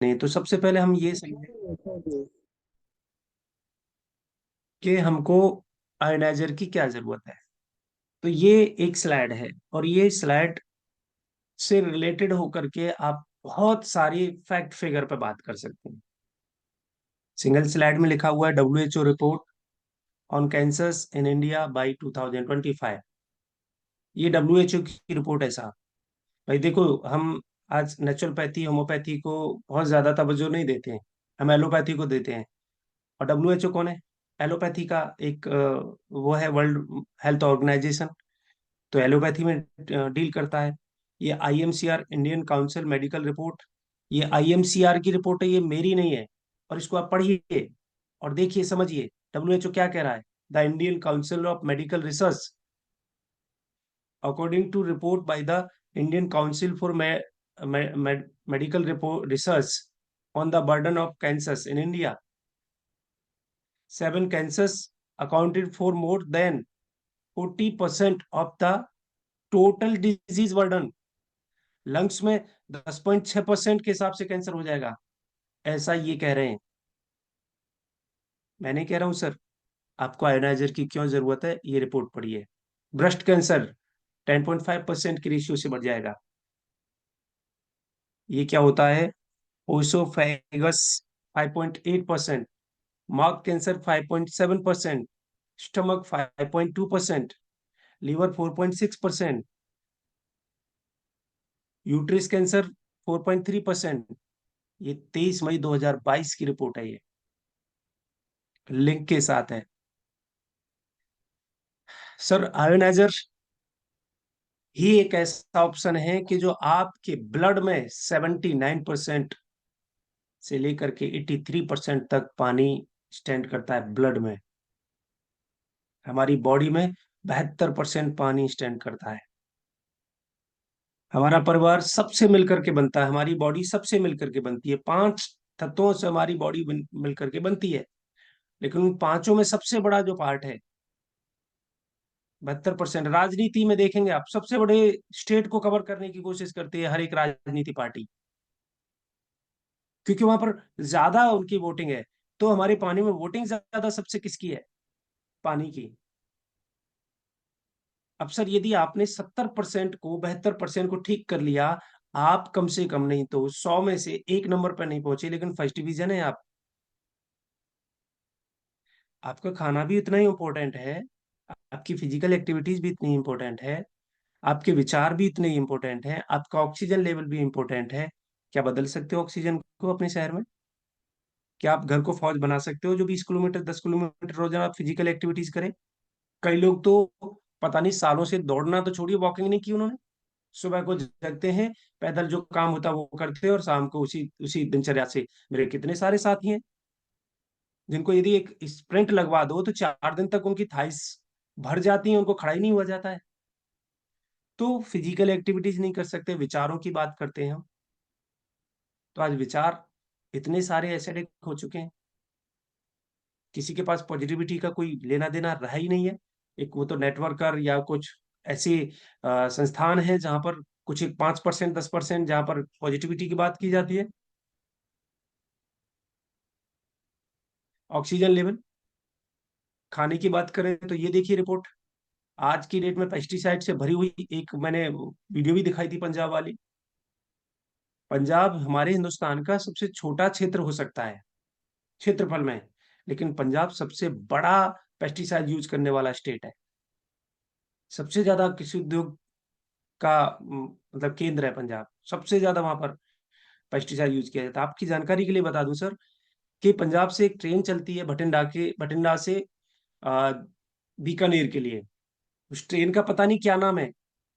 नहीं, तो सबसे पहले हम ये समझें कि हमको आयोनाइजर की क्या जरूरत है। तो ये एक स्लाइड है, और ये स्लाइड से रिलेटेड होकर के आप बहुत सारी फैक्ट फिगर पे बात कर सकते हैं। सिंगल स्लाइड में लिखा हुआ है WHO report on cancers in India by 2025। ये WHO की रिपोर्ट है साहब। भाई देखो, हम आज नेचुरोपैथी होम्योपैथी को बहुत ज्यादा तवज्जो नहीं देते हैं, हम एलोपैथी को देते हैं। और WHO कौन है? एलोपैथी का एक वो है, वर्ल्ड हेल्थ ऑर्गेनाइजेशन। तो एलोपैथी में डील करता है। ये IMCR, Indian council medical report, ये IMCR की रिपोर्ट है, ये मेरी नहीं है। और इसको आप पढ़िए और देखिए, समझिए WHO क्या कह रहा है। The Indian Council of Medical Research, according to report by the Indian Council for Medical Research on the burden of cancers in India, 7 cancers accounted for more than 40% of the total disease burden। Lungs में 10.6% के हिसाब से cancer हो जाएगा, ऐसा ये कह रहे हैं। मैं नहीं कह रहा हूं सर। आपको आयोनाइजर की क्यों जरूरत है, ये रिपोर्ट पढ़िए। ब्रेस्ट कैंसर 10.5% की रेशियो से बढ़ जाएगा। ये क्या होता है? Oesophagus 5.8%, mark cancer 5.7%, stomach 5.2%, liver 4.6%, uterus cancer 4.3%। ये 23 मई 2022 की रिपोर्ट है, ये लिंक के साथ है। सर, आयोनाइजर ही एक ऐसा ऑप्शन है कि जो आपके ब्लड में 79% से लेकर के 83% तक पानी स्टैंड करता है ब्लड में। हमारी बॉडी में 72% पानी स्टैंड करता है। हमारा परिवार सबसे मिलकर के बनता है, हमारी बॉडी सबसे मिलकर के बनती है, 5 तत्वों से हमारी बॉडी मिलकर के बनती है। लेकिन उन पांचों में सबसे बड़ा जो पार्ट है, 72%। राजनीति में देखेंगे आप, सबसे बड़े स्टेट को कवर करने की कोशिश करती है हर एक राजनीति पार्टी, क्योंकि वहां पर ज्यादा उनकी वोटिंग है। तो हमारे पानी में वोटिंग ज्यादा सबसे किसकी है? पानी की। अब सर, यदि आपने 70% को 72% को ठीक कर लिया, आप कम से कम नहीं तो 100 में से 1 नंबर पर नहीं पहुंचे, लेकिन फर्स्ट डिवीजन है आप। आपका खाना भी उतना ही इंपॉर्टेंट है, आपकी फिजिकल एक्टिविटीज भी इतनी इंपॉर्टेंट है, आपके विचार भी इतने ही इंपॉर्टेंट हैं, आपका ऑक्सीजन लेवल भी इंपॉर्टेंट है। क्या बदल सकते हो ऑक्सीजन को अपने शहर में? क्या आप घर को फौज बना सकते हो जो 20 किलोमीटर 10 किलोमीटर रोजाना आप फिजिकल एक्टिविटीज करें? कई लोग तो पता नहीं सालों से दौड़ना तो छोड़िए, वॉकिंग नहीं की उन्होंने। सुबह को जगते हैं, पैदल जो काम होता है वो करते हैं, और शाम को उसी उसी दिनचर्या से। मेरे कितने सारे साथी हैं जिनको यदि एक स्प्रिंट लगवा दो तो 4 दिन तक उनकी थाइस भर जाती है, उनको खड़ा ही नहीं हुआ जाता है। तो फिजिकल एक्टिविटीज नहीं कर सकते, विचारों की बात करते हैं हम। तो आज विचार इतने सारे एसिडिक हो चुके हैं, किसी के पास पॉजिटिविटी का कोई लेना देना रहा ही नहीं है। एक वो तो नेटवर्कर या कुछ ऐसे संस्थान है जहां पर कुछ एक 5% 10% जहां पर पॉजिटिविटी की बात की जाती है। ऑक्सीजन लेवल, खाने की बात करें तो ये देखिए रिपोर्ट, आज की डेट में पेस्टिसाइड से भरी हुई एक मैंने वीडियो भी दिखाई थी, पंजाब वाली। पंजाब हमारे हिंदुस्तान का सबसे छोटा क्षेत्र हो सकता है क्षेत्रफल में, लेकिन पंजाब सबसे बड़ा पेस्टिसाइड यूज करने वाला स्टेट है। सबसे ज्यादा कृषि उद्योग का मतलब केंद्र है पंजाब, सबसे ज्यादा वहां पर पेस्टिसाइड यूज किया जाता है। आपकी जानकारी के लिए बता दूं सर, कि पंजाब से एक ट्रेन चलती है बठिंडा से आ, बीकानेर के लिए। उस ट्रेन का पता नहीं क्या नाम है,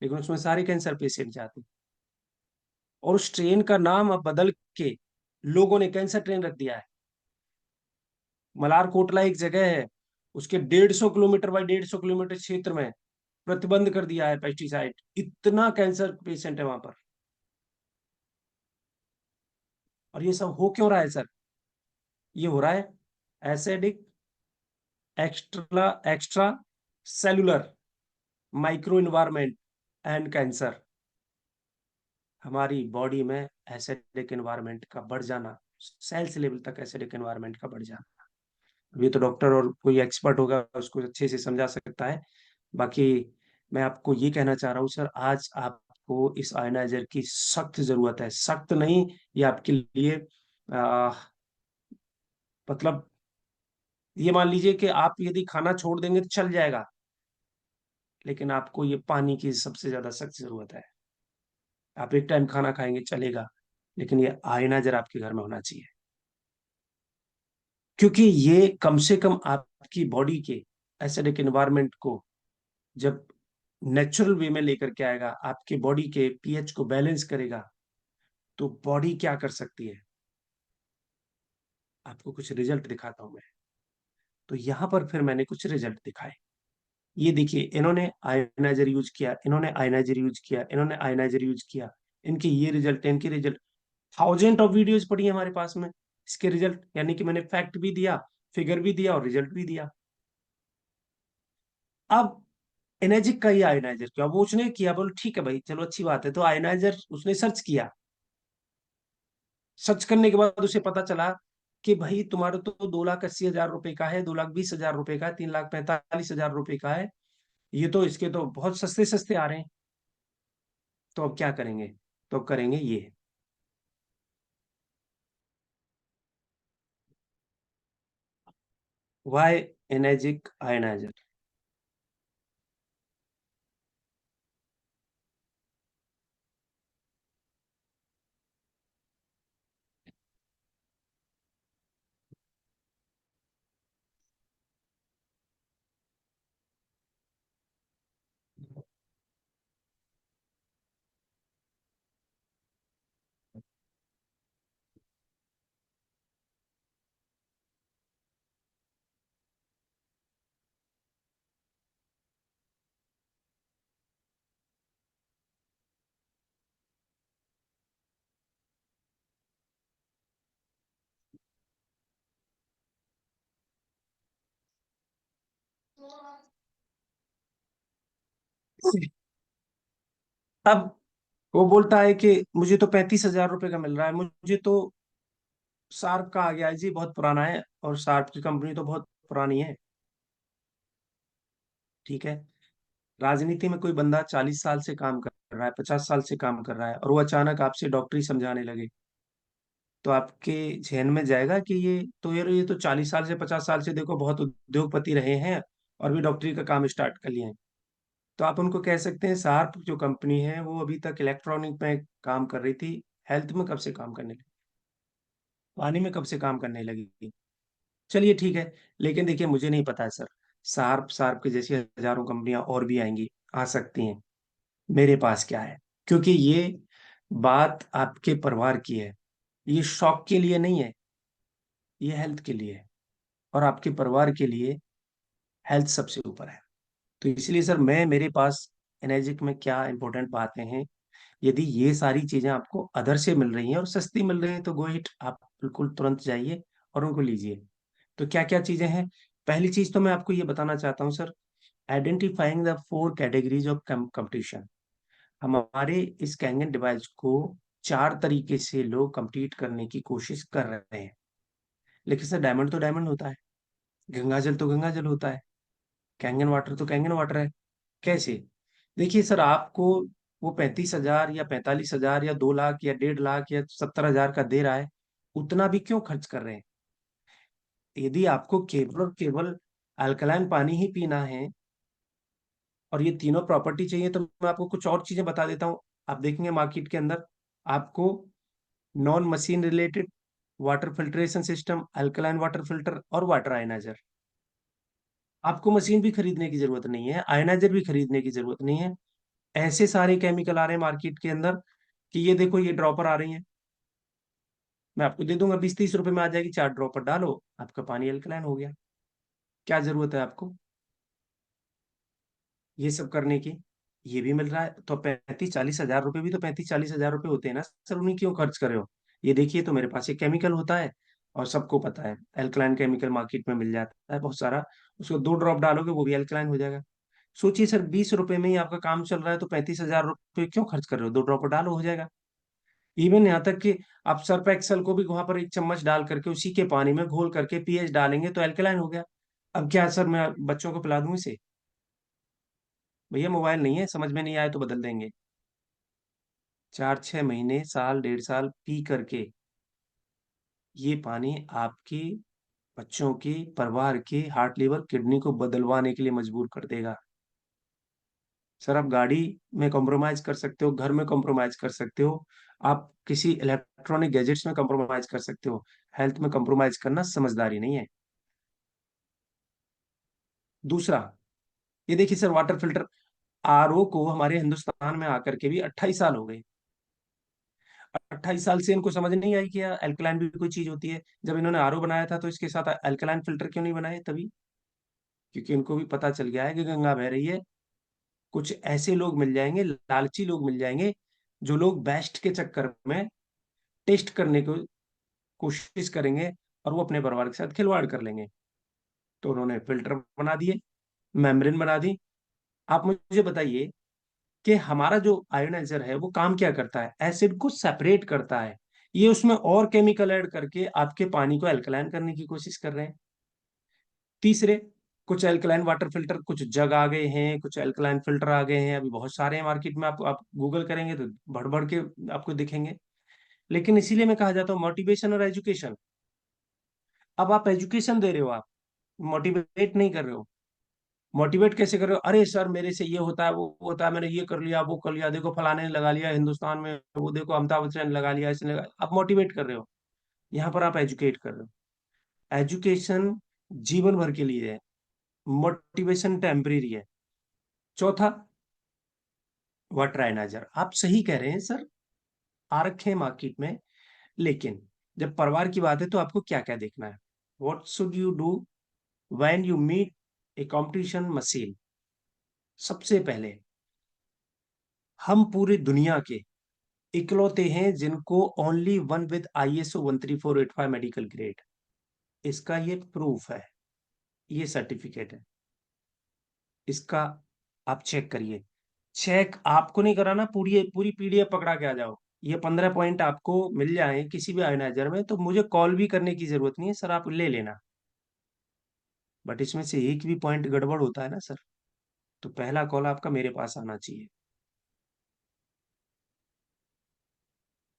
लेकिन उसमें सारे कैंसर पेशेंट जाते हैं। और उस ट्रेन का नाम अब बदल के लोगों ने कैंसर ट्रेन रख दिया है। मलारकोटला एक जगह है, उसके 150 किलोमीटर बाई 150 किलोमीटर क्षेत्र में प्रतिबंध कर दिया है पेस्टिसाइड। इतना कैंसर पेशेंट है वहां पर। और ये सब हो क्यों रहा है सर? ये हो रहा है acidic extra cellular micro environment and cancer. हमारी बॉडी में एसिडिक एनवायरनमेंट का बढ़ जाना, सेल्स लेवल तक एसिडिक एनवायरनमेंट का बढ़ जाना। ये तो डॉक्टर और कोई एक्सपर्ट होगा उसको अच्छे से समझा सकता है। बाकी मैं आपको ये कहना चाह रहा हूँ सर, आज आपको इस आयनाइजर की सख्त जरूरत है। सख्त नहीं, ये आपके लिए आ, मतलब ये मान लीजिए कि आप यदि खाना छोड़ देंगे तो चल जाएगा, लेकिन आपको ये पानी की सबसे ज्यादा सख्त जरूरत है। आप एक टाइम खाना खाएंगे चलेगा, लेकिन ये आयनाइजर आपके घर में होना चाहिए, क्योंकि ये कम से कम आपकी बॉडी के एसिडिक एनवायरनमेंट को जब नेचुरल वे में लेकर के आएगा, आपके बॉडी के पीएच को बैलेंस करेगा। तो बॉडी क्या कर सकती है, आपको कुछ रिजल्ट दिखाता हूं मैं। तो यहां पर फिर मैंने कुछ रिजल्ट दिखाए। ये देखिए, इन्होंने आयनाइजर यूज किया, इन्होंने आयनाइजर यूज किया, इन्होंने आयनाइजर यूज किया। इनके ये रिजल्ट, इनके रिजल्ट, थाउजेंड ऑफ वीडियोज पड़ी है हमारे पास में इसके रिजल्ट। यानी कि मैंने फैक्ट भी दिया, फिगर भी दिया और रिजल्ट भी दिया। अब एनर्जिक का ही आयनाइजर क्या, वो उसने किया, बोलो ठीक है भाई चलो अच्छी बात है, तो आयनाइजर उसने सर्च किया। सर्च करने के बाद उसे पता चला कि भाई तुम्हारा तो 2,80,000 रुपए का है, 2,20,000 रुपए का है, 3,45,000 रुपए का है। ये तो इसके तो बहुत सस्ते सस्ते आ रहे हैं। तो अब क्या करेंगे, तो अब करेंगे ये। Why energic ioniser. अब वो बोलता है कि मुझे तो 35,000 रुपए का मिल रहा है, मुझे तो शार्प का आ गया है जी, बहुत पुराना है, और शार्प की कंपनी तो बहुत पुरानी है। ठीक है, राजनीति में कोई बंदा 40 साल से काम कर रहा है, 50 साल से काम कर रहा है, और वो अचानक आपसे डॉक्टरी समझाने लगे, तो आपके जहन में जाएगा कि ये तो यार, ये तो 40 साल से 50 साल से देखो बहुत उद्योगपति रहे हैं और भी डॉक्टरी का काम स्टार्ट कर लिए हैं। तो आप उनको कह सकते हैं शार्प जो कंपनी है वो अभी तक इलेक्ट्रॉनिक में काम कर रही थी, हेल्थ में कब से काम करने लगी, पानी में कब से काम करने लगी। चलिए ठीक है, लेकिन देखिए मुझे नहीं पता है सर, शार्प शार्प के जैसी हजारों कंपनियां और भी आएंगी, आ सकती हैं। मेरे पास क्या है, क्योंकि ये बात आपके परिवार की है, ये शौक के लिए नहीं है, ये हेल्थ के लिए है। और आपके परिवार के लिए हेल्थ सबसे ऊपर है। तो इसलिए सर, मैं मेरे पास एनर्जिक में क्या इंपॉर्टेंट बातें हैं, यदि ये सारी चीजें आपको अदर से मिल रही हैं और सस्ती मिल रही हैं तो गो हिट, आप बिल्कुल तुरंत जाइए और उनको लीजिए। तो क्या क्या चीजें हैं, पहली चीज तो मैं आपको ये बताना चाहता हूँ sir, identifying the 4 categories of competition. हमारे इस कैंगन डिवाइस को 4 तरीके से लोग compete करने की कोशिश कर रहे हैं। लेकिन सर, डायमंड तो डायमंड होता है, गंगा जल तो गंगा जल होता है, कैंगन वाटर तो कैंगन वाटर है। कैसे, देखिए सर, आपको वो 35,000 या 45,000 या 2 लाख या 1.5 लाख या 70,000 का दे रहा है, उतना भी क्यों खर्च कर रहे हैं। यदि आपको केवल और केवल अल्कलाइन पानी ही पीना है और ये तीनों प्रॉपर्टी चाहिए, तो मैं आपको कुछ और चीजें बता देता हूँ। आप देखेंगे मार्केट के अंदर आपको non machine related water filtration system, alkaline water filter और वाटर आयनाइजर। आपको मशीन भी खरीदने की जरूरत नहीं है, आयनाइजर भी खरीदने की जरूरत नहीं है। ऐसे सारे केमिकल आ रहे हैं मार्केट के अंदर कि ये देखो, ये ड्रॉपर आ रही हैं, मैं आपको दे दूंगा 20-30 रुपए में आ जाएगी, 4 ड्रॉपर डालो, आपका पानी अल्कलाइन हो गया। क्या जरूरत है आपको ये सब करने की, ये भी मिल रहा है। तो 35-40 हजार रुपए भी तो 35-40 हजार रुपए होते हैं ना सर, उन्हें क्यों खर्च कर रहे हो। ये देखिए, तो मेरे पास एक केमिकल होता है, और सबको पता है एल्कलाइन केमिकल मार्केट में मिल जाता है बहुत सारा, उसको 2 ड्रॉप डालोगे वो भी एल्कलाइन हो जाएगा। सोचिए सर, 20 रुपए में ही आपका काम चल रहा है, तो 35,000 रुपये क्यों खर्च कर रहे हो, 2 ड्रॉप डालो हो जाएगा। इवन यहाँ तक कि आप सर्फ एक्सल को भी वहां पर एक चम्मच डाल करके उसी के पानी में घोल करके पीएच डालेंगे तो एल्कलाइन हो गया। अब क्या सर मैं बच्चों को पिला दूं इसे? भैया मोबाइल नहीं है, समझ में नहीं आए तो बदल देंगे। 4-6 महीने, साल, 1.5 साल पी करके ये पानी आपकी बच्चों की, परिवार की हार्ट, लिवर, किडनी को बदलवाने के लिए मजबूर कर देगा। सर आप गाड़ी में कॉम्प्रोमाइज कर सकते हो, घर में कॉम्प्रोमाइज कर सकते हो, आप किसी इलेक्ट्रॉनिक गैजेट्स में कॉम्प्रोमाइज कर सकते हो, हेल्थ में कॉम्प्रोमाइज करना समझदारी नहीं है। दूसरा, ये देखिए सर, वाटर फिल्टर, आरओ को हमारे हिंदुस्तान में आकर के भी 28 साल हो गए। 28 साल से इनको समझ नहीं आई कि अल्कलाइन भी कोई चीज होती है। जब इन्होंने आरओ बनाया था तो इसके साथ अल्कलाइन फिल्टर क्यों नहीं बनाए तभी? क्योंकि इनको भी पता चल गया है कि गंगा बह रही है। कुछ ऐसे लोग मिल जाएंगे, लालची लोग मिल जाएंगे, जो लोग बेस्ट के चक्कर में टेस्ट करने की कोशिश करेंगे और वो अपने परिवार के साथ खिलवाड़ कर लेंगे। तो उन्होंने फिल्टर बना दिए, मेम्ब्रेन बना दी। आप मुझे बताइए कि हमारा जो आयोनाइजर है वो काम क्या करता है? एसिड को सेपरेट करता है। ये उसमें और केमिकल ऐड करके आपके पानी को अल्कलाइन करने की कोशिश कर रहे हैं। तीसरे, कुछ अल्कलाइन वाटर फिल्टर, कुछ जग आ गए हैं, कुछ अल्कलाइन फिल्टर आ गए हैं, अभी बहुत सारे हैं मार्केट में। आप गूगल करेंगे तो बढ़ बढ़ के आपको दिखेंगे। लेकिन इसीलिए मैं कहा जाता हूँ मोटिवेशन और एजुकेशन। अब आप एजुकेशन दे रहे हो, आप मोटिवेट नहीं कर रहे हो। मोटिवेट कैसे कर रहे हो? अरे सर मेरे से ये होता है, वो होता है, मैंने ये कर लिया, वो कर लिया, देखो फलाने ने लगा लिया हिंदुस्तान में, वो देखो अमिताभ बच्चन ने लगा लिया, इसने लगा। आप मोटिवेट कर रहे हो, यहाँ पर आप एजुकेट कर रहे हो। एजुकेशन जीवन भर के लिए है, मोटिवेशन टेम्परेरी है। चौथा, वाटर आयनाइजर, आप सही कह रहे हैं सर, आ रखे हैं मार्केट में। लेकिन जब परिवार की बात है तो आपको क्या क्या देखना है? What should you do when you meet a competition machine? सबसे पहले, हम पूरी दुनिया के इकलौते हैं जिनको only one with ISO 13485 medical grade, इसका ये प्रूफ है, ये सर्टिफिकेट है इसका। आप चेक करिए। चेक आपको नहीं कराना, पूरी पूरी PDF पकड़ा के आ जाओ। ये 15 पॉइंट आपको मिल जाए किसी भी आयोनाइजर में तो मुझे कॉल भी करने की जरूरत नहीं है सर, आप ले लेना। बट इसमें से एक भी पॉइंट गड़बड़ होता है ना सर, तो पहला कॉल आपका मेरे पास आना चाहिए।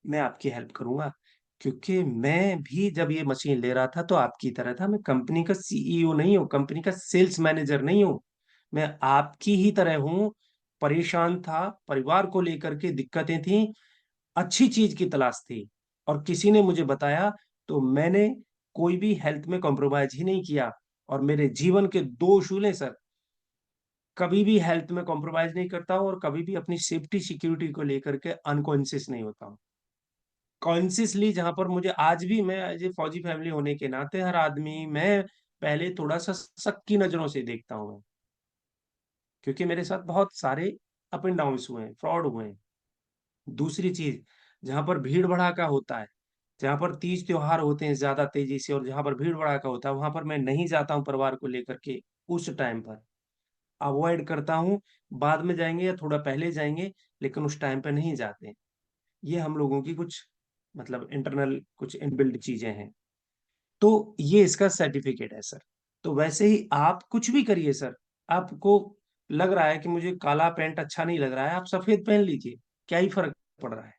मैं आपकी हेल्प करूंगा, क्योंकि मैं भी जब ये मशीन ले रहा था तो आपकी तरह था। मैं कंपनी का CEO नहीं हूँ, कंपनी का सेल्स मैनेजर नहीं हूँ। मैं आपकी ही तरह हूँ, परेशान था, परिवार को लेकर के दिक्कतें थी, अच्छी चीज की तलाश थी, और किसी ने मुझे बताया तो मैंने कोई भी हेल्थ में कॉम्प्रोमाइज ही नहीं किया। और मेरे जीवन के दो उसूल हैं सर, कभी भी हेल्थ में कॉम्प्रोमाइज नहीं करता हूँ और कभी भी अपनी सेफ्टी सिक्योरिटी को लेकर के अनकॉन्शियस नहीं होता हूँ। कॉन्शियसली, जहां पर मुझे आज भी, मैं एज ए फौजी फैमिली होने के नाते हर आदमी मैं पहले थोड़ा सा शक की नजरों से देखता हूँ मैं, क्योंकि मेरे साथ बहुत सारे अप एंड डाउन हुए हैं, फ्रॉड हुए हैं। दूसरी चीज, जहां पर भीड़ भड़ाका होता है, जहां पर तीज त्योहार होते हैं ज्यादा तेजी से और जहां पर भीड़ भड़ाका होता है वहां पर मैं नहीं जाता हूँ परिवार को लेकर के। उस टाइम पर अवॉइड करता हूँ, बाद में जाएंगे या थोड़ा पहले जाएंगे, लेकिन उस टाइम पे नहीं जाते। ये हम लोगों की कुछ, मतलब इंटरनल कुछ इनबिल्ड चीजें हैं। तो ये इसका सर्टिफिकेट है सर। तो वैसे ही आप कुछ भी करिए सर, आपको लग रहा है कि मुझे काला पैंट अच्छा नहीं लग रहा है, आप सफेद पहन लीजिए, क्या ही फर्क पड़ रहा है?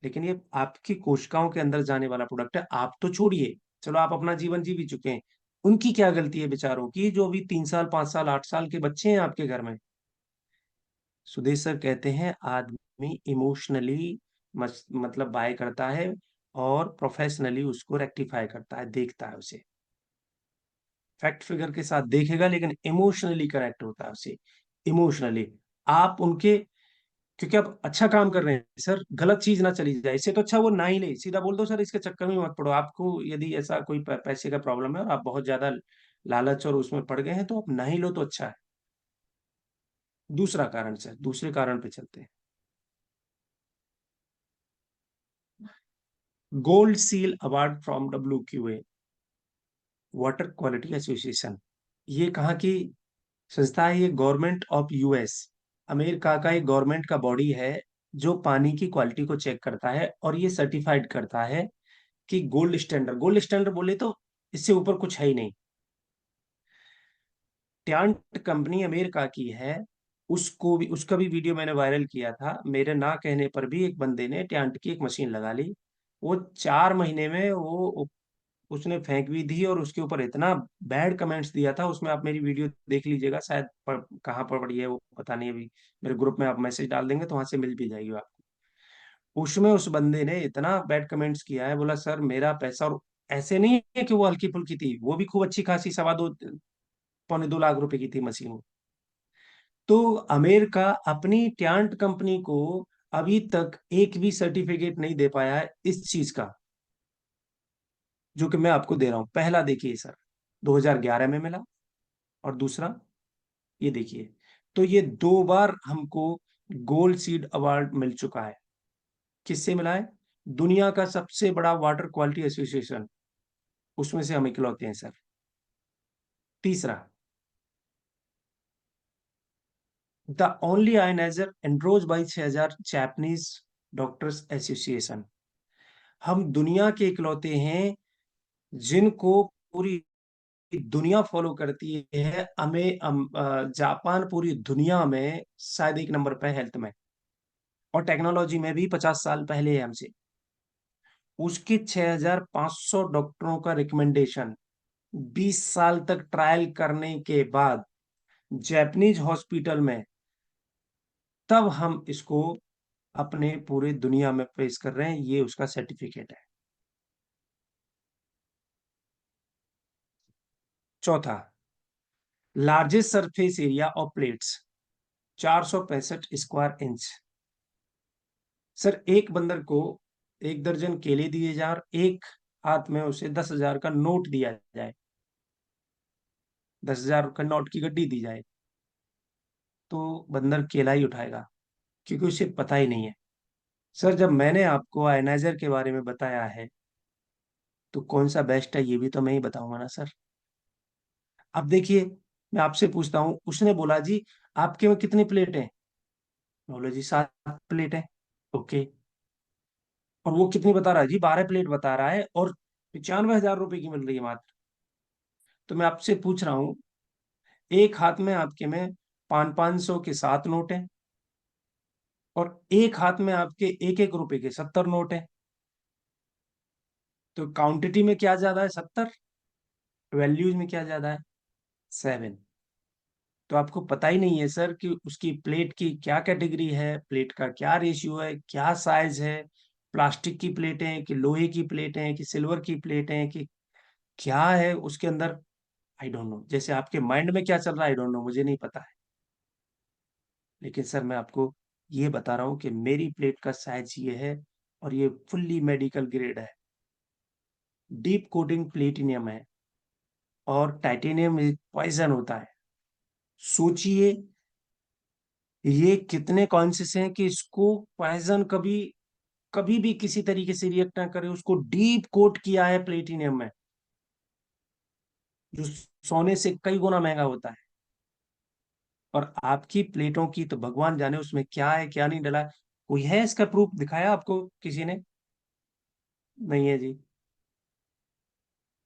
लेकिन ये आपकी कोशिकाओं के अंदर जाने वाला प्रोडक्ट है। आप तो छोड़िए, चलो आप अपना जीवन जी भी चुके हैं, उनकी क्या गलती है बेचारों की, जो अभी 3 साल, 5 साल, 8 साल के बच्चे हैं आपके घर में? सुदेश सर कहते हैं आदमी इमोशनली मतलब बाय करता है और प्रोफेशनली उसको रेक्टिफाई करता है, देखता है उसे। फैक्ट फिगर के साथ देखेगा लेकिन इमोशनली करेक्ट होता है उसे, इमोशनली। आप उनके, क्योंकि आप अच्छा काम कर रहे हैं सर, गलत चीज ना चली जाए, इससे तो अच्छा वो ना ही ले, सीधा बोल दो सर इसके चक्कर में मत पड़ो। आपको यदि ऐसा कोई पैसे का प्रॉब्लम है और आप बहुत ज्यादा लालच और उसमें पड़ गए हैं तो आप ना ही लो तो अच्छा है। दूसरा कारण सर, दूसरे कारण पे चलते हैं। Gold seal award from WQA, water quality association. ये कहाँ की संस्था है? ये गवर्नमेंट ऑफ US, अमेरिका का एक गवर्नमेंट का बॉडी है। जो पानी की क्वालिटी को चेक करता है और ये सर्टिफाइड करता है कि गोल्ड स्टैंडर्ड बोले तो इससे ऊपर कुछ है ही नहीं। ट्यांट कंपनी अमेरिका की है। उसको भी, उसका भी वीडियो मैंने वायरल किया था, मेरे ना कहने पर भी एक बंदे ने ट्यांट की एक मशीन लगा ली। वो 4 महीने में वो उसने फेंक भी दी, और उसके ऊपर इतना बैड कमेंट्स दिया था। उसमें आप मेरी वीडियो देख लीजिएगा, शायद कहाँ पर पड़ी है वो पता नहीं, अभी मेरे ग्रुप में आप मैसेज डाल देंगे तो वहां से मिल भी जाएगी आपको। उसमें उस बंदे ने इतना बैड कमेंट्स किया है, बोला सर मेरा पैसा, और ऐसे नहीं है कि वो हल्की फुल्की थी, वो भी खूब अच्छी खासी 2.25 पौने 2 लाख रुपए की थी मशीन। तो अमेरिका अपनी ट्यांट कंपनी को अभी तक एक भी सर्टिफिकेट नहीं दे पाया है इस चीज का, जो कि मैं आपको दे रहा हूं। पहला देखिए सर, 2011 में मिला, और दूसरा ये देखिए। तो ये 2 बार हमको गोल्ड सीड अवार्ड मिल चुका है। किससे मिला है? दुनिया का सबसे बड़ा वाटर क्वालिटी एसोसिएशन, उसमें से हम इकलौते हैं सर। तीसरा, the only ionizer endorsed by 6000 Japanese doctors association. हम दुनिया के इकलौते हैं जिनको पूरी दुनिया फॉलो करती है। जापान पूरी दुनिया में शायद 1 नंबर पे हेल्थ में, और टेक्नोलॉजी में भी 50 साल पहले है हमसे। उसके 6500 डॉक्टरों का रिकमेंडेशन 20 साल तक ट्रायल करने के बाद जापानीज हॉस्पिटल में, तब हम इसको अपने पूरे दुनिया में पेश कर रहे हैं। ये उसका सर्टिफिकेट है। चौथा, largest surface area of plates 465 square inch. Sir एक बंदर को 1 दर्जन केले दिए जाए और एक हाथ में उसे 10,000 का नोट दिया जाए, 10,000 का नोट की गड्डी दी जाए, तो बंदर केला ही उठाएगा, क्योंकि उसे पता ही नहीं है। सर जब मैंने आपको आयनाइजर के बारे में बताया है, तो कौन सा बेस्ट है ये भी तो मैं ही बताऊंगा ना सर। अब देखिए, मैं आपसे पूछता हूँ, उसने बोला जी आपके में कितनी प्लेट है? बोलो जी 7 प्लेट है। ओके। और वो कितनी बता रहा है जी? 12 प्लेट बता रहा है, और 95,000 रुपए की मिल रही है मात्र। तो मैं आपसे पूछ रहा हूँ, एक हाथ में आपके में 500 के 7 नोट है, और एक हाथ में आपके 1-1 रुपए के 70 नोट है। तो क्वांटिटी में क्या ज्यादा है? 70। वैल्यूज में क्या ज्यादा है? 7। तो आपको पता ही नहीं है सर कि उसकी प्लेट की क्या कैटेगरी है, प्लेट का क्या रेशियो है, क्या साइज है, प्लास्टिक की प्लेटें हैं कि लोहे की प्लेटें हैं कि सिल्वर की प्लेटें हैं कि क्या है उसके अंदर। आई डोंट नो, जैसे आपके माइंड में क्या चल रहा है, आई डोंट नो, मुझे नहीं पता है। लेकिन सर मैं आपको ये बता रहा हूँ कि मेरी प्लेट का साइज ये है, और ये फुल्ली मेडिकल ग्रेड है। डीप कोटिंग प्लेटिनियम है, और टाइटेनियम पॉइजन होता है। सोचिए ये कितने कॉन्शियस हैं कि इसको पॉइजन कभी कभी भी किसी तरीके से रिएक्ट ना करे। उसको डीप कोट किया है प्लेटिनियम में, जो सोने से कई गुना महंगा होता है। और आपकी प्लेटों की तो भगवान जाने उसमें क्या है क्या नहीं डला है। कोई है इसका प्रूफ दिखाया आपको किसी ने? नहीं है जी।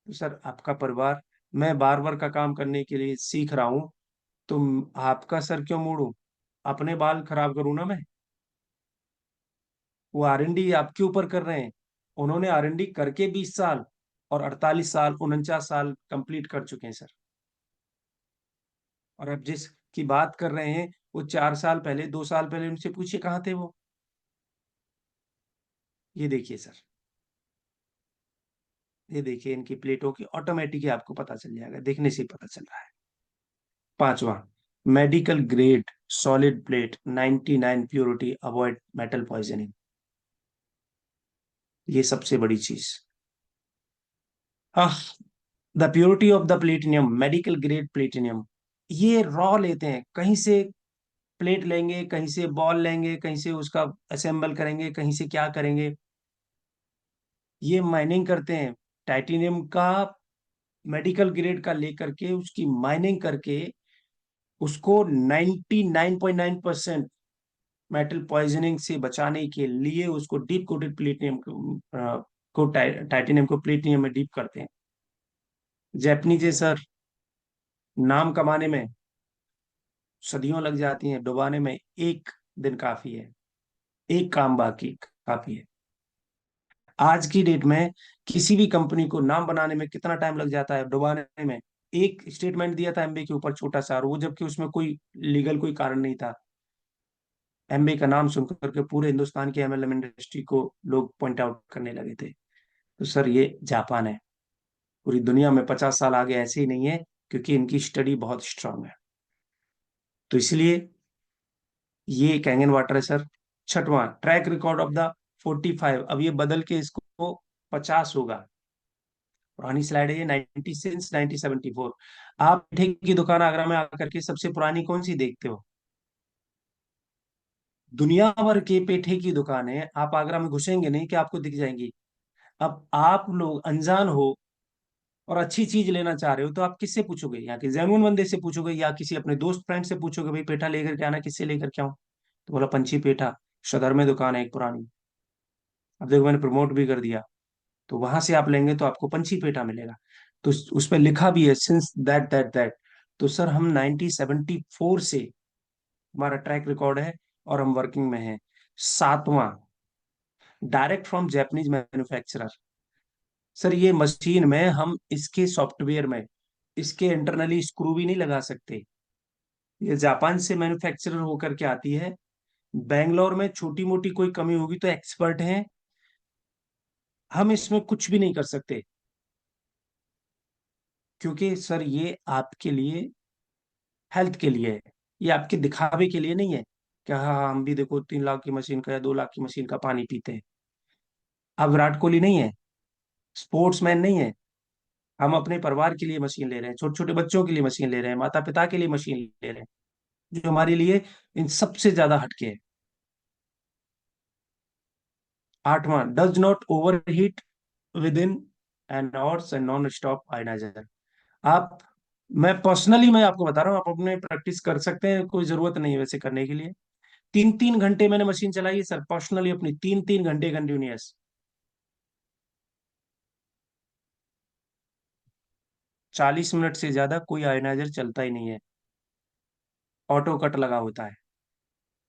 तो सर आपका परिवार, मैं बार बार का काम करने के लिए सीख रहा हूं, तो आपका सर क्यों मोड़ू? अपने बाल खराब करूं ना मैं? वो आरएनडी आपके ऊपर कर रहे हैं। उन्होंने आरएनडी करके 20 साल और 48 साल 49 साल कंप्लीट कर चुके हैं सर। और अब जिस की बात कर रहे हैं, वो 4 साल पहले 2 साल पहले उनसे पूछिए कहाँ थे वो। ये देखिए सर, ये देखिए इनकी प्लेटों की ऑटोमेटिक ही आपको पता चल जाएगा, देखने से ही पता चल रहा है। पांचवा, medical grade solid plate 99 purity avoid metal poisoning. ये सबसे बड़ी चीज। The purity of the platinum, medical grade platinum. ये रॉ लेते हैं कहीं से, प्लेट लेंगे कहीं से, बॉल लेंगे कहीं से, उसका असेंबल करेंगे कहीं से, क्या करेंगे, ये माइनिंग करते हैं टाइटेनियम का, मेडिकल ग्रेड का लेकर के उसकी माइनिंग करके उसको 99.9% मेटल पॉइजनिंग से बचाने के लिए उसको डीप कोटेड प्लेटिनियम को टाइटेनियम को प्लेटिनियम में डीप करते हैं। जैपनीज है सर, नाम कमाने में सदियों लग जाती हैं, डुबाने में एक दिन काफी है, एक काम बाकी काफी है। आज की डेट में किसी भी कंपनी को नाम बनाने में कितना टाइम लग जाता है, डुबाने में। एक स्टेटमेंट दिया था एमबी के ऊपर छोटा सा, और वो जबकि उसमें कोई लीगल कोई कारण नहीं था, एमबी का नाम सुनकर के पूरे हिंदुस्तान की एमएलएम इंडस्ट्री को लोग पॉइंट आउट करने लगे थे। तो सर ये जापान है, पूरी दुनिया में 50 साल आगे ऐसे ही नहीं है, क्योंकि इनकी स्टडी बहुत स्ट्रांग है। तो इसलिए ये कैंगन वाटर है सर। छठवां, ट्रैक रिकॉर्ड ऑफ द 45, अब ये बदल के इसको 50 होगा। पुरानी स्लाइड है ये, 90 सिंस 1974। आप मिठाई की दुकान आगरा में आकर के सबसे पुरानी कौन सी देखते हो? दुनिया भर के पेठे की दुकानें आप आगरा में घुसेंगे नहीं कि आपको दिख जाएंगी। अब आप लोग अनजान हो और अच्छी चीज लेना चाह रहे हो, तो आप किससे पूछोगे? यहाँ के जैनुन बंदे से पूछोगे, या किसी अपने दोस्त फ्रेंड से पूछोगे, भाई पेठा लेकर के आना, किससे लेकर के आऊं? तो बोला पंछी पेठा, सदर में दुकान है एक पुरानी। अब देखो मैंने प्रमोट भी कर दिया, तो वहां से आप लेंगे तो आपको पंछी पेठा मिलेगा। तो उस पर लिखा भी है सिंस दैट। तो सर हम 1974 से हमारा ट्रैक रिकॉर्ड है, और हम वर्किंग में हैं। सातवां, direct from Japanese manufacturer. Sir ये मशीन में हम इसके सॉफ्टवेयर में इसके इंटरनली स्क्रू भी नहीं लगा सकते, ये जापान से मैन्युफैक्चरर होकर के आती है। बेंगलोर में छोटी मोटी कोई कमी होगी तो एक्सपर्ट हैं, हम इसमें कुछ भी नहीं कर सकते। क्योंकि सर ये आपके लिए, हेल्थ के लिए है, ये आपके दिखावे के लिए नहीं है कि हाँ हम भी देखो 3 लाख की मशीन का या 2 लाख की मशीन का पानी पीते हैं। अब विराट कोहली नहीं है, स्पोर्ट्समैन नहीं है। हम अपने परिवार के लिए मशीन ले रहे हैं, छोटे छोटे बच्चों के लिए मशीन ले रहे हैं, माता पिता के लिए मशीन ले रहे हैं, जो हमारे लिए इन सबसे ज्यादा हटके है। आठवां, does not overheat within an hours and nonstop ioniser. आप, मैं आपको बता रहा हूँ, आप अपने प्रैक्टिस कर सकते हैं, कोई जरूरत नहीं है वैसे करने के लिए। 3-3 घंटे मैंने मशीन चलाई है सर, पर्सनली अपनी, 3-3 घंटे कंटिन्यूअस। 40 मिनट से ज्यादा कोई आयोनाइजर चलता ही नहीं है, ऑटो कट लगा होता है।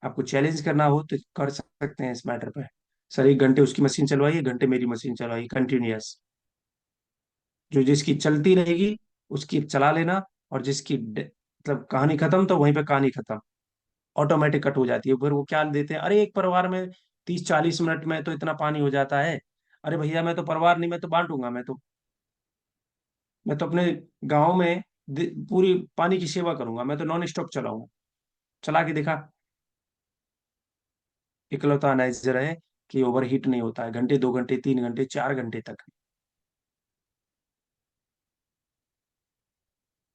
आपको चैलेंज करना हो तो कर सकते हैं इस मैटर पे। सर 1 घंटे उसकी मशीन चलवाइए, 1 घंटे मेरी मशीन चलवाइए कंटिन्यूअस। जो जिसकी चलती रहेगी उसकी चला लेना, और जिसकी मतलब कहानी खत्म तो वहीं पे कहानी खत्म, ऑटोमेटिक कट हो जाती है। फिर वो क्या देते हैं, अरे एक परिवार में 30-40 मिनट में तो इतना पानी हो जाता है। अरे भैया मैं तो परिवार नहीं, मैं तो बांटूंगा, मैं तो अपने गांव में पूरी पानी की सेवा करूंगा, मैं तो नॉन स्टॉप चलाऊंगा। चला के देखा, इकलौता नाइजर है कि ओवर हीट नहीं होता है, घंटे 2 घंटे 3 घंटे 4 घंटे तक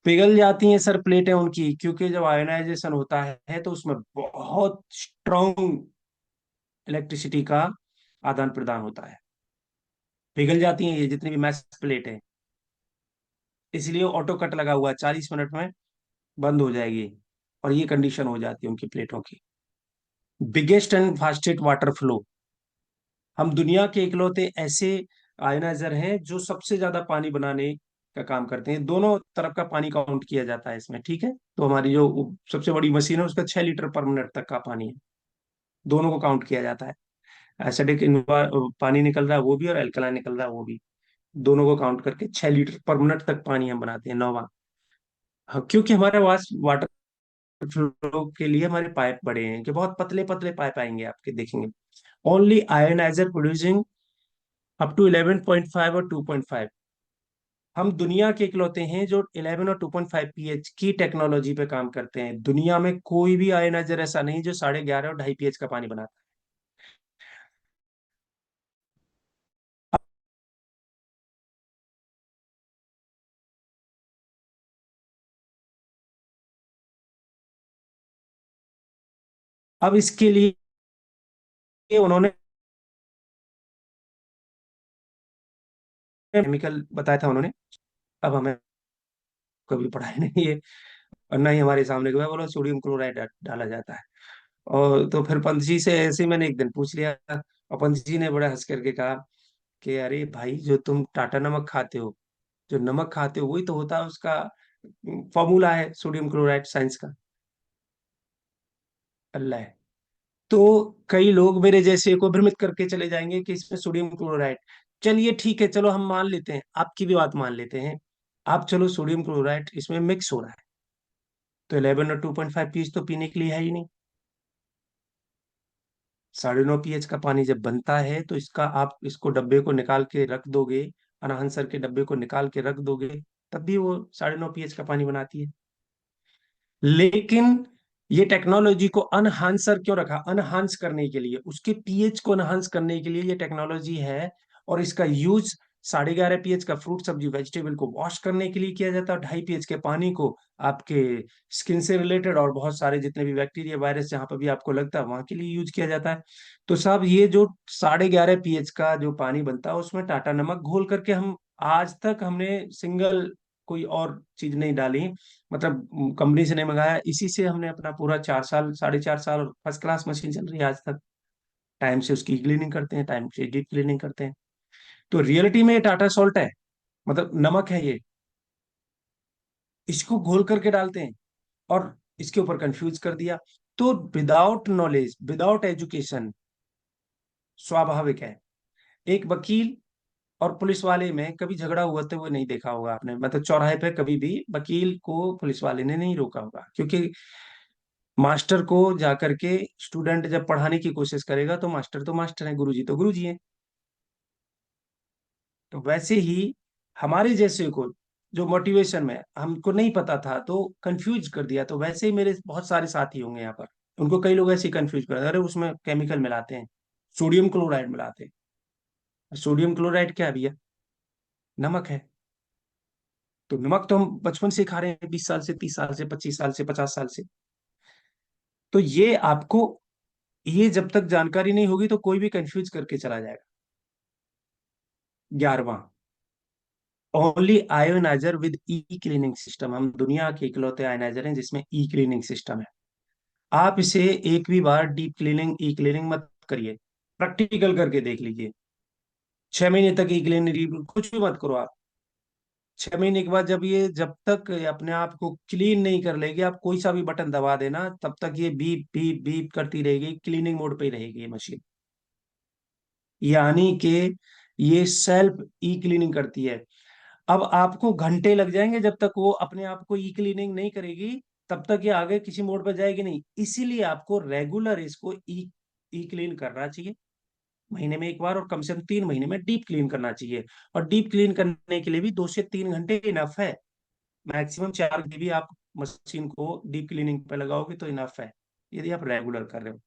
पिघल जाती हैं सर प्लेटें उनकी, क्योंकि जब आयोनाइजेशन होता है तो उसमें बहुत स्ट्रॉन्ग इलेक्ट्रिसिटी का आदान प्रदान होता है, पिघल जाती हैं ये जितनी भी मैस प्लेट है। इसलिए ऑटो कट लगा हुआ है, 40 मिनट में बंद हो जाएगी, और ये कंडीशन हो जाती है उनकी प्लेटों की। Biggest and fastest water flow, हम दुनिया के इकलौते ऐसे आयनाइजर हैं जो सबसे ज्यादा पानी बनाने का काम करते हैं। दोनों तरफ का पानी काउंट किया जाता है इसमें, ठीक है? तो हमारी जो सबसे बड़ी मशीन है उसका 6 लीटर पर मिनट तक का पानी है, दोनों को काउंट किया जाता है। एसिडिक पानी निकल रहा है वो भी, और एल्कलाइन निकल रहा है वो भी, दोनों को काउंट करके 6 लीटर पर मिनट तक पानी हम बनाते हैं। नौवां, हाँ, क्योंकि हमारे पास वाटर फ्लो के लिए हमारे पाइप बड़े हैं, कि बहुत पतले पतले पाइप आएंगे आपके देखेंगे। Only ioniser producing up to 11.5 और 2.5। हम दुनिया के इकलौते हैं जो 11 और 2.5 पीएच की टेक्नोलॉजी पे काम करते हैं। दुनिया में कोई भी आयोनाइजर ऐसा नहीं जो 11.5 और 2.5 पीएच का पानी बनाता है। अब इसके लिए उन्होंने केमिकल बताया था उन्होंने, अब हमें कभी पढ़ाई नहीं है, और ना ही हमारे सामने बोला सोडियम क्लोराइड डाला जाता है। और तो फिर पंत जी से ऐसे ही मैंने एक दिन पूछ लिया, और पंत जी ने बड़ा हंस करके कहा कि अरे भाई, जो तुम टाटा नमक खाते हो, जो नमक खाते हो वही तो होता है उसका फॉर्मूला है सोडियम क्लोराइड साइंस का। अल्लाह है। तो कई लोग मेरे जैसे को भ्रमित करके चले जाएंगे कि इसमें सोडियम क्लोराइड। चलिए ठीक है, चलो हम मान लेते हैं, आपकी भी बात मान लेते हैं। आप चलो सोडियम क्लोराइड इसमें मिक्स हो रहा है, तो 11 और 2.5 पीएच तो पीने के लिए है ही नहीं। 9.5 पीएच का पानी जब बनता है तो इसका आप इसको डब्बे को निकाल के रख दोगे, अनहंसर के डब्बे को निकाल के रख दोगे, तब भी वो 9.5 पीएच का पानी बनाती है। लेकिन ये टेक्नोलॉजी को अनहांसर क्यों रखा? अनहांस करने के लिए, उसके पीएच को अनहांस करने के लिए ये टेक्नोलॉजी है। और इसका यूज 11.5 पीएच का फ्रूट सब्जी वेजिटेबल को वॉश करने के लिए किया जाता है, और 2.5 पीएच के पानी को आपके स्किन से रिलेटेड और बहुत सारे जितने भी बैक्टीरिया वायरस जहां पर भी आपको लगता है वहां के लिए यूज किया जाता है। तो साहब, ये जो 11.5 पीएच का जो पानी बनता है उसमें टाटा नमक घोल करके हम आज तक हमने सिंगल कोई और चीज नहीं डाली, मतलब कंपनी से नहीं मंगाया, इसी से हमने अपना पूरा 4 साल 4.5 साल फर्स्ट क्लास मशीन चल रही है आज तक। टाइम से उसकी क्लीनिंग करते हैं, टाइम से डीप क्लीनिंग करते हैं। तो रियलिटी में ये टाटा सॉल्ट है, मतलब नमक है ये। इसको घोल करके डालते हैं और इसके ऊपर कंफ्यूज कर दिया। तो विदाउट नॉलेज, विदाउट एजुकेशन, स्वाभाविक है। एक वकील और पुलिस वाले में कभी झगड़ा हुआ तो वो नहीं देखा होगा आपने, मतलब चौराहे पे कभी भी वकील को पुलिस वाले ने नहीं रोका होगा, क्योंकि मास्टर को जाकर के स्टूडेंट जब पढ़ाने की कोशिश करेगा तो मास्टर है, गुरुजी तो गुरुजी है। तो वैसे ही हमारे जैसे को जो मोटिवेशन में हमको नहीं पता था तो कंफ्यूज कर दिया, तो वैसे ही मेरे बहुत सारे साथी होंगे यहाँ पर, उनको कई लोग ऐसे कंफ्यूज कर, अरे उसमें केमिकल मिलाते हैं, सोडियम क्लोराइड मिलाते हैं। सोडियम क्लोराइड क्या है भैया? नमक है। तो नमक तो हम बचपन से खा रहे हैं, 20 साल से, 30 साल से, 25 साल से, 50 साल से। तो ये आपको, ये जब तक जानकारी नहीं होगी तो कोई भी कंफ्यूज करके चला जाएगा। 11वां, only ionizer with E cleaning system. हम दुनिया के इकलौते आयोनाइजर हैं जिसमें ई क्लीनिंग सिस्टम है। आप इसे एक भी बार डीप क्लीनिंग ई क्लीनिंग मत करिए, प्रैक्टिकल करके देख लीजिए। 6 महीने तक ई क्लीनिंग कुछ भी मत करो आप। 6 महीने के बाद जब तक ये अपने आप को क्लीन नहीं कर लेगी, आप कोई सा भी बटन दबा देना, तब तक ये बीप बीप बीप करती रहेगी, क्लीनिंग मोड पे ही रहेगी ये मशीन। यानी कि ये सेल्फ ई क्लीनिंग करती है। अब आपको घंटे लग जाएंगे जब तक वो अपने आप को ई क्लीनिंग नहीं करेगी, तब तक ये आगे किसी मोड पर जाएगी नहीं। इसीलिए आपको रेगुलर इसको ई ई क्लीन करना चाहिए, महीने में एक बार, और कम से कम 3 महीने में डीप क्लीन करना चाहिए। और डीप क्लीन करने के लिए भी 2 से 3 घंटे इनफ है। मैक्सिमम 4 घंटे भी आप मशीन को डीप क्लीनिंग पे लगाओगे तो इनफ है, यदि आप रेगुलर कर रहे हो।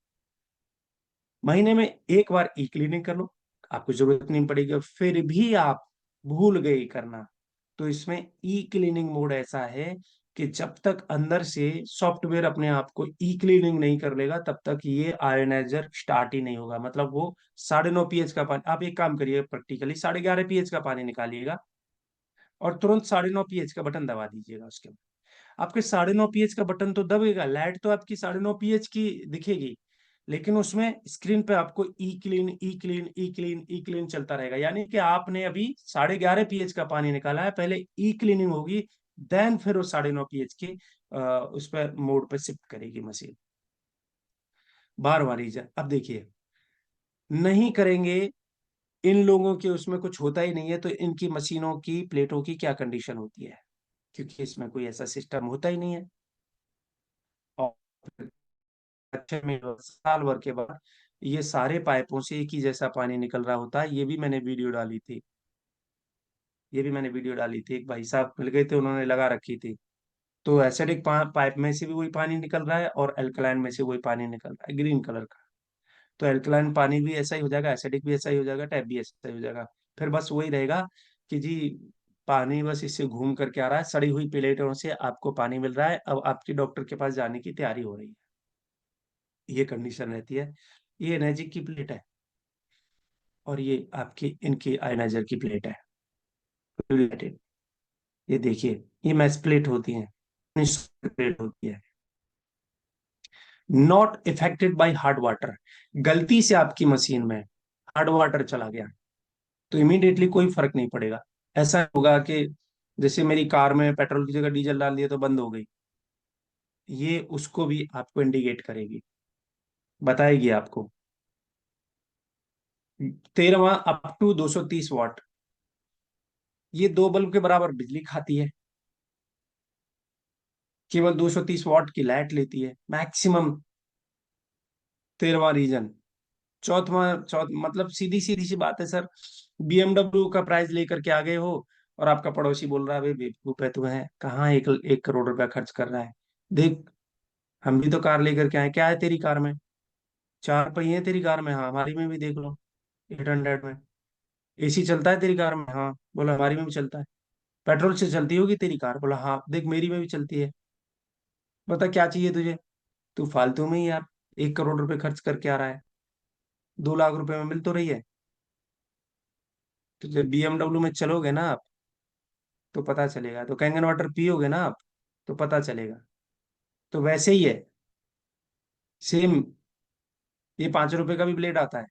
महीने में एक बार ई क्लीनिंग कर लो, आपको जरूरत नहीं पड़ेगी। और फिर भी आप भूल गए करना, तो इसमें ई क्लीनिंग मोड ऐसा है कि जब तक अंदर से सॉफ्टवेयर अपने आप को ई क्लीनिंग नहीं कर लेगा तब तक ये आयोनाइजर स्टार्ट ही नहीं होगा। मतलब वो 9.5 पीएच का पानी, आप एक काम करिए, प्रैक्टिकली 11.5 पीएच का पानी निकालिएगा और तुरंत 9.5 पीएच का बटन दबा दीजिएगा उसके बाद। आपके 9.5 पीएच का बटन तो दबेगा, लाइट तो आपकी 9.5 पीएच की दिखेगी, लेकिन उसमें स्क्रीन पे आपको ई क्लीन ई क्लीन ई क्लीन ई क्लीन चलता रहेगा। यानी कि आपने अभी 11.5 पीएच का पानी निकाला है, पहले ई क्लीनिंग होगी, देन फिर वो 9.5 पीएच की उस पर मोड पे शिफ्ट करेगी मशीन। बार बार रीजन, अब देखिए, नहीं करेंगे, इन लोगों के उसमें कुछ होता ही नहीं है, तो इनकी मशीनों की प्लेटों की क्या कंडीशन होती है? क्योंकि इसमें कोई ऐसा सिस्टम होता ही नहीं है। और 6 महीने साल भर के बाद ये सारे पाइपों से एक ही जैसा पानी निकल रहा होता है। ये भी मैंने वीडियो डाली थी, एक भाई साहब मिल गए थे, उन्होंने लगा रखी थी। तो एसिडिक पाइप में से भी वही पानी निकल रहा है और एल्कलाइन में से वही पानी निकल रहा है, ग्रीन कलर का। तो एल्कलाइन पानी भी ऐसा ही हो जाएगा, एसिडिक भी ऐसा ही हो जाएगा, टैप भी ऐसा ही हो जाएगा। फिर बस वही रहेगा कि जी, पानी बस इससे घूम करके आ रहा है, सड़ी हुई प्लेटों से आपको पानी मिल रहा है, अब आपकी डॉक्टर के पास जाने की तैयारी हो रही है। ये कंडीशन रहती है। ये एनर्जी की प्लेट है, और ये आपकी इनकी आयनाइजर की प्लेट है, रिलेटेड। ये देखिए, ये मैस प्लेट होती है, प्लेट होती है। Not affected by hard water. गलती से आपकी मशीन में हार्ड वाटर चला गया तो इमीडिएटली कोई फर्क नहीं पड़ेगा। ऐसा होगा कि जैसे मेरी कार में पेट्रोल की जगह डीजल डाल दिया तो बंद हो गई, ये उसको भी आपको इंडिकेट करेगी, बताएगी आपको। 13वां, अप टू 230 वाट, ये दो बल्ब के बराबर बिजली खाती है, केवल 230 वाट की लाइट लेती है मैक्सिमम। 13वां रीजन। चौथ मतलब सीधी सीधी सी बात है सर, बीएमडब्ल्यू का प्राइस लेकर के आ गए हो और आपका पड़ोसी बोल रहा है भाई बेवकूफ है तू, है कहाँ 1 करोड़ रुपया खर्च कर रहा है। देख, हम भी तो कार लेकर के आए, क्या है तेरी कार में? 4 पहिए हैं तेरी कार में? हाँ, हमारी में भी देख लो, 800 में। एसी चलता है तेरी कार में? हाँ। बोला हमारी में भी चलता है। पेट्रोल से चलती होगी तेरी कार? बोला हाँ, देख मेरी में भी चलती है। बता क्या चाहिए तुझे? तू फालतू में ही यार 1 करोड़ रुपए खर्च करके आ रहा है, 2 लाख रुपए में मिल तो रही है। तो जब बीएमडब्ल्यू में चलोगे ना आप तो पता चलेगा, तो कैंगन वाटर पियोगे ना आप तो पता चलेगा। तो वैसे ही है, सेम। ये 5 रुपए का भी ब्लेड आता है,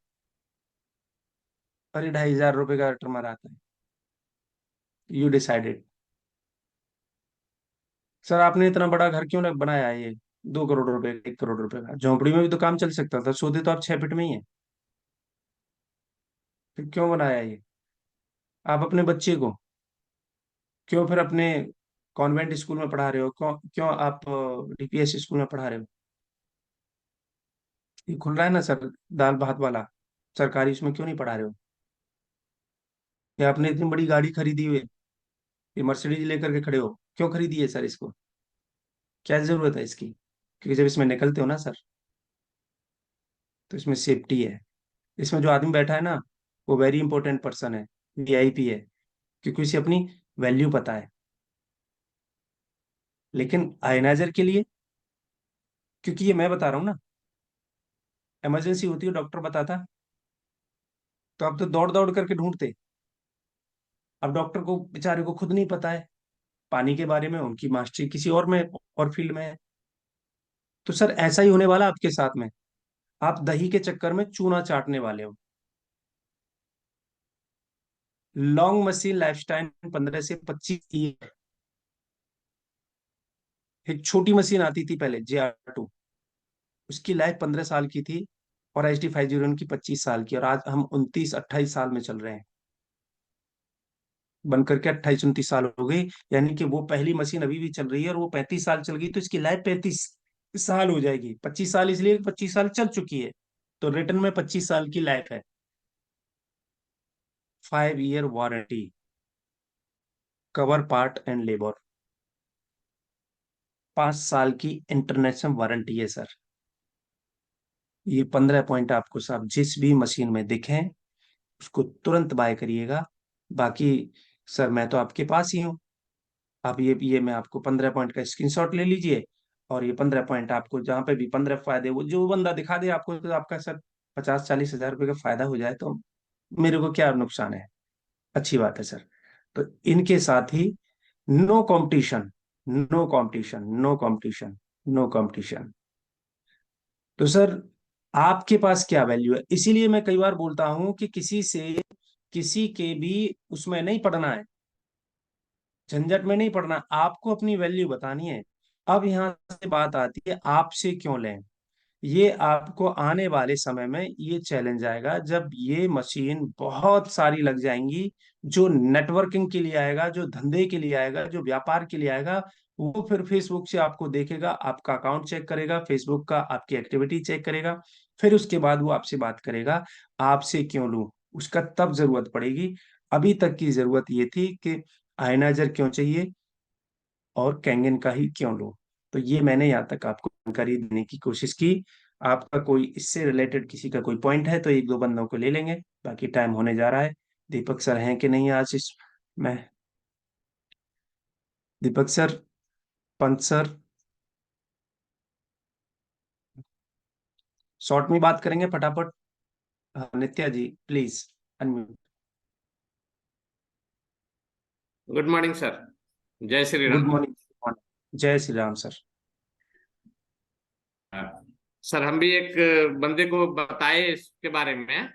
और ये 2,500 रुपए का ट्रिमर आता है। You decided. सर आपने इतना बड़ा घर क्यों बनाया है ये? 2 करोड़ रुपए, 1 करोड़ रुपए का झोंपड़ी में भी तो काम चल सकता था, सोते तो आप 6 फीट में ही है। फिर क्यों बनाया ये? आप अपने बच्चे को क्यों फिर अपने कॉन्वेंट स्कूल में पढ़ा रहे हो? क्यों क्यों आप डीपीएस स्कूल में पढ़ा रहे हो? ये खुल रहा है ना सर, दाल भात वाला, सरकारी, उसमें क्यों नहीं पढ़ा रहे हो? या आपने इतनी बड़ी गाड़ी खरीदी हुई है, ये मर्सिडीज लेकर के खड़े हो, क्यों खरीदी है सर इसको? क्या जरूरत है इसकी? क्योंकि जब इसमें निकलते हो ना सर, तो इसमें सेफ्टी है। इसमें जो आदमी बैठा है ना, वो वेरी इंपॉर्टेंट पर्सन है, वीआईपी है, क्योंकि उसे अपनी वैल्यू पता है। लेकिन आयनाइजर के लिए, क्योंकि ये मैं बता रहा हूँ ना, इमरजेंसी होती है डॉक्टर बताता, तो अब तो दौड़ दौड़ करके ढूंढते। अब डॉक्टर को बेचारे को खुद नहीं पता है पानी के बारे में, उनकी मास्टरी किसी और में और फील्ड में है। तो सर ऐसा ही होने वाला आपके साथ में, आप दही के चक्कर में चूना चाटने वाले हो। लॉन्ग मशीन लाइफ टाइम 15 से 25 ईयर। एक छोटी मशीन आती थी पहले, JR2, उसकी लाइफ 15 साल की थी, और HD 501 की 25 साल की, और आज हम 29-28 साल में चल रहे हैं। बन करके 28-29 साल हो गई, यानी कि वो पहली मशीन अभी भी चल रही है, और वो 35 साल चल गई, तो इसकी लाइफ 35 साल हो जाएगी। 25 साल इसलिए 25 साल चल चुकी है, तो रिटर्न में 25 साल की लाइफ है। 5 year warranty, cover part and labour. 5 साल की इंटरनेशनल वारंटी है सर। ये 15 पॉइंट आपको साहब जिस भी मशीन में दिखें उसको तुरंत बाय करिएगा। बाकी सर मैं तो आपके पास ही हूँ। आप ये मैं आपको 15 पॉइंट का स्क्रीनशॉट ले लीजिए, और ये 15 पॉइंट आपको जहाँ पे भी 15 फायदे, वो जो बंदा दिखा दे आपको, तो आपका सर 50-40 हज़ार रुपये का फायदा हो जाए तो मेरे को क्या नुकसान है? अच्छी बात है सर। तो इनके साथ ही no competition, no competition, no competition, no competition. तो सर आपके पास क्या वैल्यू है? इसीलिए मैं कई बार बोलता हूं कि किसी के भी उसमें नहीं पढ़ना है, झंझट में नहीं पड़ना, आपको अपनी वैल्यू बतानी है। अब यहां से बात आती है आपसे क्यों लें। ये आपको आने वाले समय में ये चैलेंज आएगा जब ये मशीन बहुत सारी लग जाएंगी। जो नेटवर्किंग के लिए आएगा, जो धंधे के लिए आएगा, जो व्यापार के लिए आएगा, वो फिर फेसबुक से आपको देखेगा, आपका अकाउंट चेक करेगा, फेसबुक का आपकी एक्टिविटी चेक करेगा, फिर उसके बाद वो आपसे बात करेगा आपसे क्यों लूं। उसका तब जरूरत पड़ेगी। अभी तक की जरूरत ये थी कि आयनाइजर क्यों चाहिए और कैंगन का ही क्यों लो। तो ये मैंने यहाँ तक आपको जानकारी देने की कोशिश की। आपका कोई इससे रिलेटेड किसी का कोई पॉइंट है तो एक दो बंदों को ले लेंगे, बाकी टाइम होने जा रहा है। दीपक सर हैं कि नहीं आज इस मैं? Deepak sir, Pant sir, short में बात करेंगे फटाफट। हाँ, Nitya ji please unmute. Good morning sir. जय श्री गुड राम। मॉर्निंग। जय श्री राम सर। हाँ, सर हम भी एक बंदे को बताए इसके बारे में,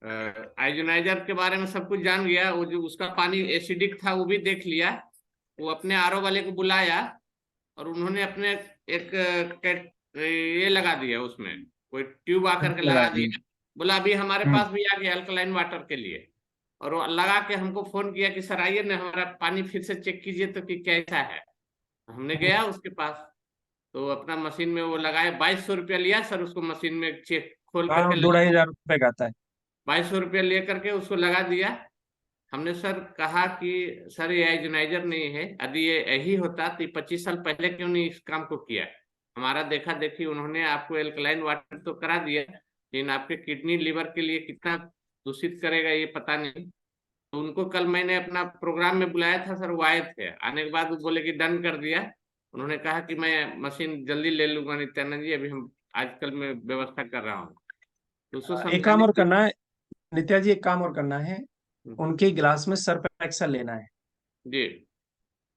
आयोनाइजर के बारे में सब कुछ जान गया। वो जो उसका पानी एसिडिक था वो भी देख लिया। वो अपने आरओ वाले को बुलाया और उन्होंने अपने एक ये लगा दिया, उसमें कोई ट्यूब आकर के लगा लगा दिए। दिया। बोला अभी हमारे हम्म। पास भी आ गया अल्कलाइन वाटर के लिए। और वो लगा के हमको फोन किया कि सर आइए ना हमारा पानी फिर से चेक कीजिए तो कि कैसा है। हमने हम्म। गया उसके पास, तो अपना मशीन में वो लगाया। 2200 रुपया लिया सर उसको, मशीन में चेक खोल हाँ, करके दो लगा। ढाई हजार रुपए का आता है। 2200 रुपया ले करके उसको लगा दिया। हमने सर कहा कि सर ये आयोनाइजर नहीं है, यदि ये यही होता तो 25 साल पहले क्यों नहीं इस काम को किया। हमारा देखा देखी उन्होंने आपको एल्कलाइन वाटर तो करा दिया, लेकिन आपके किडनी लिवर के लिए कितना दूषित करेगा ये पता नहीं। तो उनको कल मैंने अपना प्रोग्राम में बुलाया था सर, वो आए थे। आने के बाद वो बोले कि डन कर दिया। उन्होंने कहा कि मैं मशीन जल्दी ले लूंगा नित्यानंद जी, अभी हम आजकल मैं व्यवस्था कर रहा हूँ। तो उसको एक काम समझाने और के करना है नित्या जी, एक काम और करना है। लिए। उनके गिलास में सर्फ एक्सल लेना है। जी।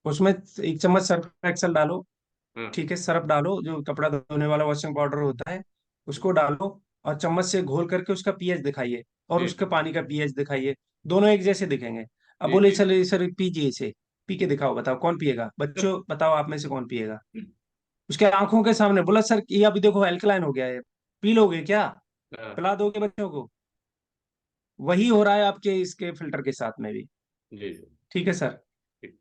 उसमें एक चम्मच सर्फ एक्सल डालो। हाँ। ठीक है, सर्फ डालो, जो कपड़ा धोने वाला वॉशिंग पाउडर होता है उसको डालो। और चम्मच से घोल करके उसका पीएच दिखाइए और जी उसके पानी का पीएच दिखाइए। दोनों एक जैसे दिखेंगे। अब जी बोले जी। चले सर पीजिए इसे। पी के दिखाओ, बताओ कौन पिएगा, बच्चों बताओ आप में से कौन पिएगा। उसके आंखों के सामने बोला सर ये अभी देखो अल्कलाइन हो गया है, पी लोगे क्या? हाँ, पिला दोगे बच्चों को? वही हो रहा है आपके इसके फिल्टर के साथ में भी। जी जी। ठीक है सर। ठीक।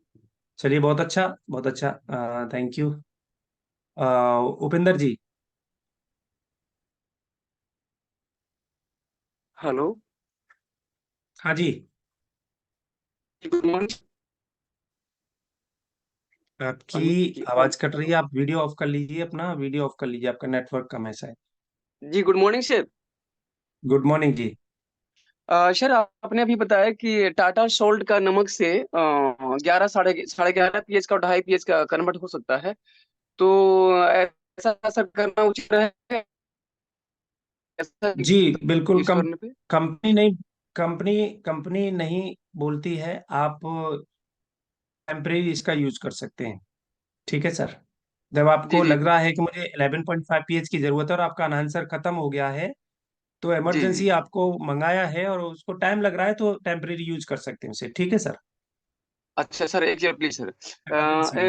चलिए, बहुत अच्छा बहुत अच्छा। Thank you. Upinder ji. Hello. हाँ जी। Good morning. आपकी हाँ, आवाज कट रही है, आप वीडियो ऑफ कर लीजिए, अपना वीडियो ऑफ कर लीजिए, आपका नेटवर्क कम ऐसा है। जी good morning sir. Good morning जी। सर आपने अभी बताया कि टाटा सोल्ट का नमक से 11 साढ़े 11 पीएच का और 2.5 पीएच का कन्वर्ट हो सकता है। तो ऐसा ऐसा करना उचित है ऐसा जी बिल्कुल। यूज करने पे? कंपनी नहीं, कंपनी कंपनी नहीं बोलती है। आप टेम्परेरी इसका यूज कर सकते हैं। ठीक है सर। जब जी आपको जी लग रहा है कि मुझे 11.5 पीएच की जरूरत है और आपका एनहांसर खत्म हो गया है, तो जी जी। इमरजेंसी आपको मंगाया है और उसको टाइम लग रहा है, तो टेम्परेरी यूज कर सकते हैं उसे। ठीक है सर। अच्छा सर, एक प्लीज सर। इमरजेंसी में।